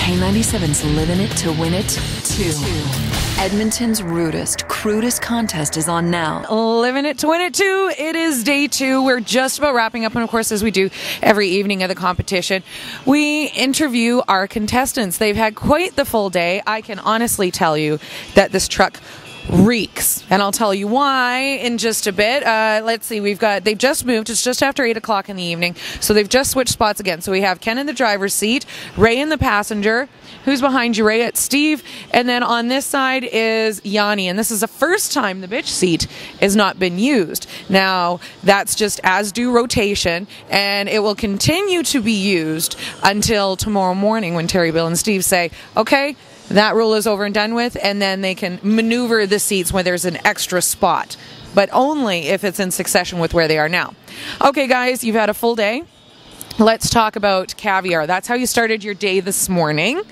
K-97's living it to win it, too. Edmonton's rudest, crudest contest is on now. Living it to win it too. It is day 2. We're just about wrapping up, and of course, as we do every evening of the competition, we interview our contestants. They've had quite the full day. I can honestly tell you that this truck reeks, and I'll tell you why in just a bit. Let's see, they've just moved. It's just after 8 o'clock in the evening, so they've just switched spots again. So we have Ken in the driver's seat, Ray in the passenger. Who's behind you, Ray? It's Steve. And then on this side is Yanni. And this is the first time the bitch seat has not been used. Now, that's just as due rotation, and it will continue to be used until tomorrow morning when Terry, Bill, and Steve say, okay, that rule is over and done with, and then they can maneuver the seats when there's an extra spot, but only if it's in succession with where they are now. Okay, guys, you've had a full day. Let's talk about caviar. That's how you started your day this morning.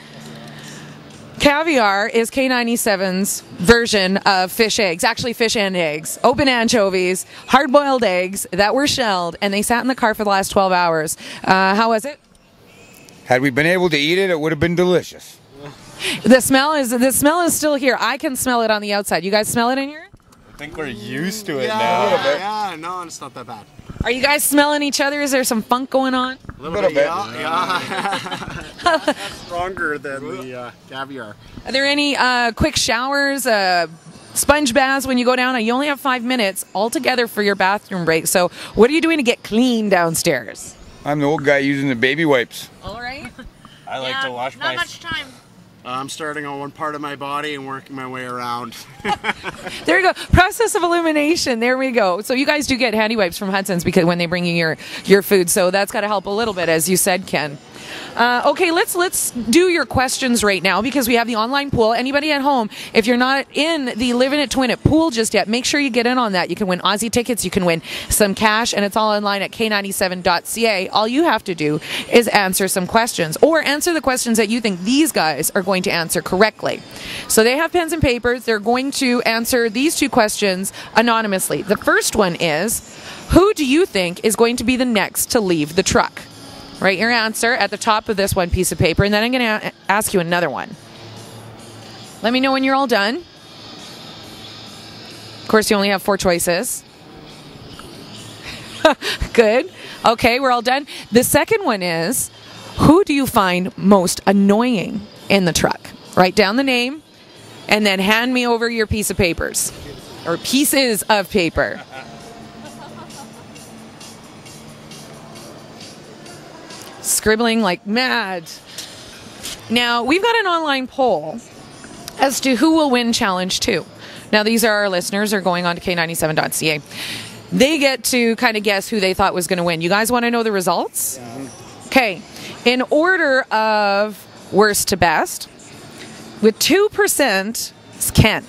Caviar is K-97's version of fish eggs, actually fish and eggs, open anchovies, hard-boiled eggs that were shelled, and they sat in the car for the last 12 hours. How was it? Had we been able to eat it, it would have been delicious. The smell is still here. I can smell it on the outside. You guys smell it in here? I think we're used to it now. Yeah, no, it's not that bad. Are you guys smelling each other? Is there some funk going on? A little bit. Yeah. That's stronger than the caviar. Are there any quick showers, sponge baths when you go down? You only have 5 minutes altogether for your bathroom break. So what are you doing to get clean downstairs? I'm the old guy using the baby wipes. All right. I like to wash my... Not much time. I'm starting on one part of my body and working my way around. There you go. Process of elimination. There we go. So you guys do get handy wipes from Hudson's because when they bring you your food. So that's got to help a little bit, as you said, Ken. Okay, let's do your questions right now because we have the online pool. Anybody at home, if you're not in the Living It Twin It pool just yet, make sure you get in on that. You can win Aussie tickets, you can win some cash, and it's all online at K97.ca. All you have to do is answer some questions or answer the questions that you think these guys are going to answer correctly. So they have pens and papers. They're going to answer these 2 questions anonymously. The first one is, who do you think is going to be the next to leave the truck? Write your answer at the top of this one piece of paper, and then I'm going to ask you another one. Let me know when you're all done. Of course, you only have 4 choices. Good. Okay, we're all done. The second one is, who do you find most annoying in the truck? Write down the name, and then hand me over your piece of papers, or pieces of paper. Scribbling like mad. Now, we've got an online poll as to who will win Challenge 2. Now, these are our listeners. They're going on to K97.ca. They get to kind of guess who they thought was going to win. You guys want to know the results? Yeah. Okay. In order of worst to best, with 2%, it's Ken.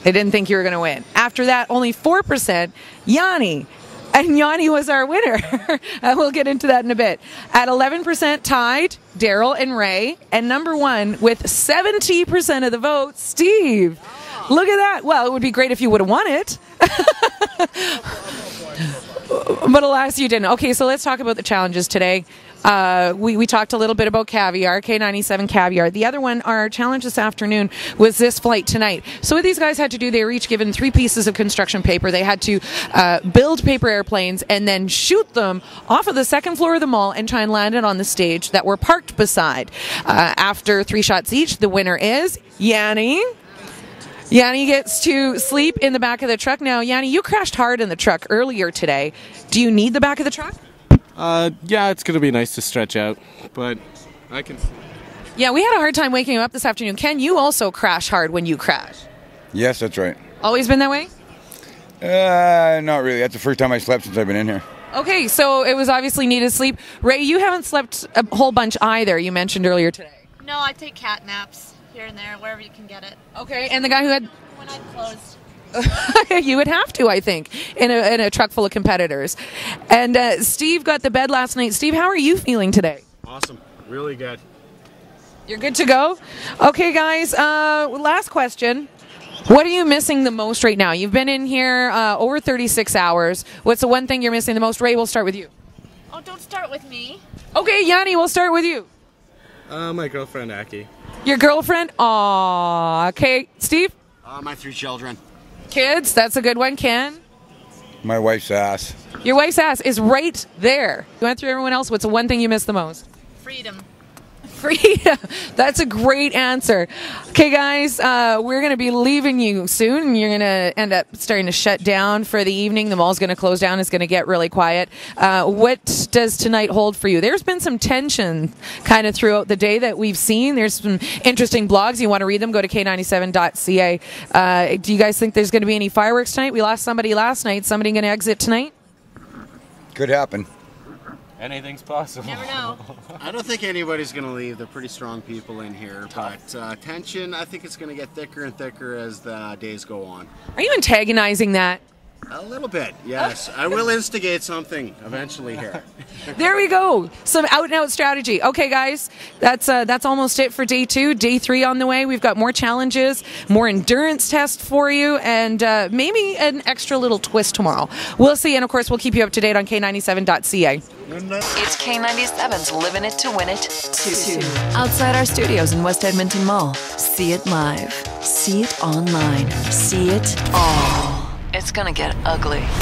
They didn't think you were going to win. After that, only 4%, Yanni. And Yanni was our winner. We'll get into that in a bit. At 11% tied, Daryl and Ray. And number 1 with 70% of the vote, Steve. Oh. Look at that. Well, it would be great if you would have won it. But alas, you didn't. Okay, so let's talk about the challenges today. We talked a little bit about caviar, K-97 caviar. The other one, our challenge this afternoon, was this flight tonight. So what these guys had to do, they were each given 3 pieces of construction paper. They had to build paper airplanes and then shoot them off of the 2nd floor of the mall and try and land it on the stage that we're parked beside. After 3 shots each, the winner is Yanni. Yanni gets to sleep in the back of the truck. Now, Yanni, you crashed hard in the truck earlier today. Do you need the back of the truck? Yeah, it's going to be nice to stretch out, but I can sleep. Yeah, we had a hard time waking up this afternoon. Ken, you also crash hard when you crash. Yes, that's right. Always been that way? Not really. That's the first time I slept since I've been in here. Okay, so it was obviously needed sleep. Ray, you haven't slept a whole bunch either, you mentioned earlier today. No, I take cat naps here and there, wherever you can get it. Okay, and the guy who had... When I'm closed. You would have to, I think, in a truck full of competitors. And Steve got the bed last night. Steve, how are you feeling today? Awesome. Really good. You're good to go? Okay, guys, last question. What are you missing the most right now? You've been in here over 36 hours. What's the one thing you're missing the most? Ray, we'll start with you. Oh, don't start with me. Okay, Yanni, we'll start with you. My girlfriend, Aki. Your girlfriend? Aw. Okay, Steve? My 3 children. Kids? That's a good one. Ken? My wife's ass. Your wife's ass is right there. You went through everyone else. What's the one thing you miss the most? Freedom. Freedom. That's a great answer. Okay, guys, we're going to be leaving you soon, and you're going to end up starting to shut down for the evening. The mall's going to close down. It's going to get really quiet. What does tonight hold for you? There's been some tension kind of throughout the day that we've seen. There's some interesting blogs. You want to read them, go to K97.ca. Do you guys think there's going to be any fireworks tonight? We lost somebody last night. Somebody going to exit tonight? Could happen. Anything's possible. Never know. I don't think anybody's going to leave. They're pretty strong people in here. But tension, I think it's going to get thicker and thicker as the days go on. Are you antagonizing that? A little bit, yes. I will instigate something eventually here. There we go. Some out-and-out strategy. Okay, guys, that's almost it for day 2. Day 3 on the way. We've got more challenges, more endurance tests for you, and maybe an extra little twist tomorrow. We'll see, and of course, we'll keep you up to date on K97.ca. It's K97's Living It to Win It 2. Outside our studios in West Edmonton Mall. See it live. See it online. See it all. It's gonna get ugly.